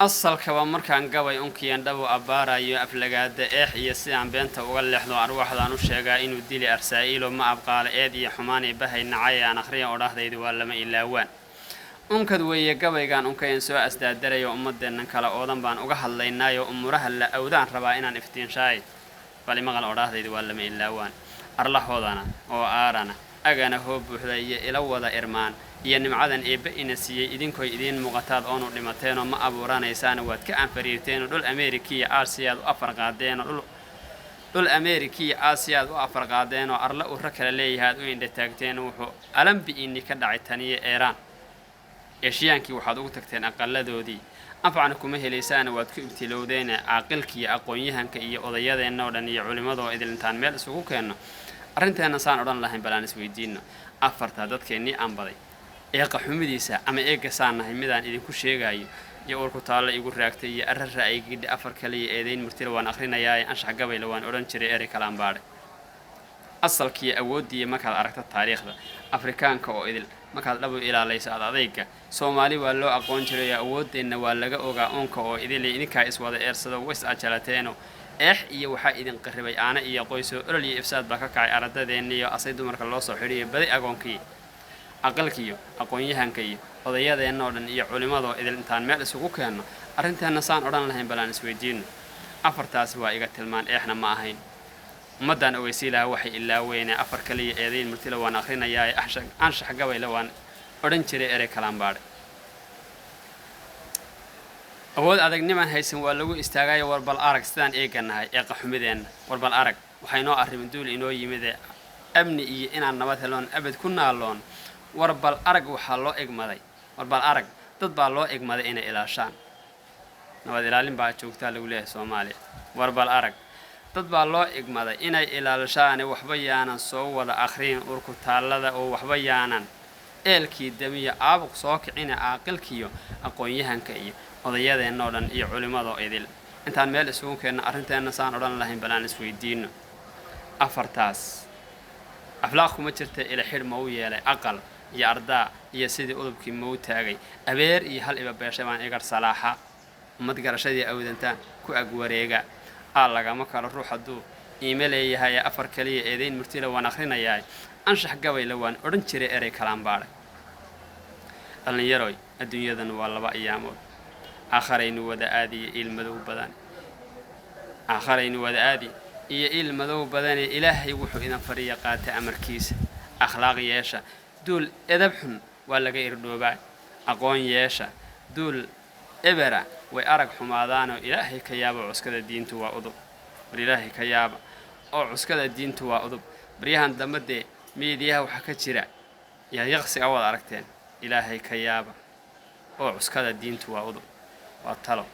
asalka waa markaan gabay unkiyaan dhabo abaarayo aflagaada iyo sidaan beenta uga leexdo arwaxdaan u sheegaa inuu dili arsaa'ilo ma abqaale eed iyo xumaanay bahay nacayaan akhriya oo dhahdaydu waa lama ilaawaan unkad weeye gabaygaan unkayn soo asdaadarayo ummadeennan kala oodan baan uga hadlaynaayo umuraha la awdaan rabaa inaan iftiinshaay bali maqal oo dhahdaydu waa lama ilaawaan arlahoodana oo aarana agana hoo buuxda iyo ila wada irmaan iyo nimcadan eebba ina siiyay idinkoy idin muuqataad oonu dhimateeno ma abuuranaysaan waad ka anfariirteen dhul Ameerikiya Aasiyaad u afar qaadeen dhul Ameerikiya Aasiyaad u afar qaadeen arla u rakala leeyahay u indha taagteen wuxuu alambi inni ka dhacay taniye Iiraan eeshiyaankii waxaad ugu tagteen aqaladoodii anfacna kuma helaysaan waad ku ibtilowdeen aqalkii aqoonyahanka iyo odayadeena oo dhan iyo culimadoo idintaan meel isugu keenno arrinteena saan odhan lahayn balaan isweydiino afarta dadkeenii aan baday ee qaxumidiisa ama eega saanahay midaan idinku sheegayo iyo urku taala igu raagtay iyo arrara ay gidhi afar kaliya eedayn murtila waan akhrinayaa anshax gabayla waan odhan jiray eri kalaan baadhay asalkii awoodii markaad aragto taariikhda afrikaanka oo idil markaad dhabo ilaalayso adayga Soomaali waa loo aqoon jiray awoodeenna waa laga ogaa onka oo idil idinka iswada eersado wis ajalateeno iyo waxa idin qaribay aana iyo qoyso olol iyo ifsaad baa ka kacay ardadeenna iyo asay dumarka loo soo xiriyo badi agoonkii aqalkiyo aqoonyahanka iyo odayadeena oo dhan iyo culimadoo idil intaan meel isugu keenno arrinteena saan odhan lahayn balaan isweydiino afartaas waa iga tilmaan eexna ma ahayn ummadan ogeysiilaa waxay ilaa weynaa afar kaliya eedayn murtila waan akhrinayaa anshax gabayla waan odhan jiray eri kalaan baadhay awood adagniman haysan waa lagu istaagay warbal arag sidaan eeganahay ee qaxumideenna warbal arag waxay noo arrimin duul inoo yimid amni iyo inaan nabad heloon abad ku naaloon warbal arag waxa loo egmaday warbal arag dad baa loo egmaday inay ilaashaan nabad ilaalin baa joogtaa lagu leeyahay Soomaaliya warbal arag dad baa loo egmaday inay ilaashaan waxba yaanan soo wada akhriin urku taalada oo waxba yaanan eelkii damiya aabuq soo kicina aqalkiyo aqoonyahanka iyo odayadeena oo dhan iyo culimadoo idil intaan meel isugu keenno arrinteena saan odhan lahayn balaan isweydiino afartaas aflaaq kuma jirta ila xir ma u yeelay aqal iyo ardaa iyo sidii udubkii ma u taagay abeer iyo hal iba beeshay baan igar salaaxa umad garashadii awdantaan ku ag wareega lagama kala ruux hadduu iimayleeyahay afar kaliya eedayn murtila waan akhrinayaa anshax gabayla waan odhan jiray eri kalaan baadhay dhalinyaroy adduunyadan waa laba ayaamood akharaynu wada aadi iyo ilmadow badan akharaynu wada aadi iyo ilmadow badan ilaahay wuxuu idan fariya qaata amarkiisa akhlaaq yeesha duul edab xun waa laga irdhoobaa aqoon yeesha duul ebera way arag xumaadaan oo ilaahay ka yaabo cuskada diintu waa udub ilaahay ka yaaba oo cuskada diintu waa udub bariyahan dambe meediyaha waxa ka jira yaqsi awad aragteen ilaahay ka yaaba oo cuskada diintu waa udub waa talo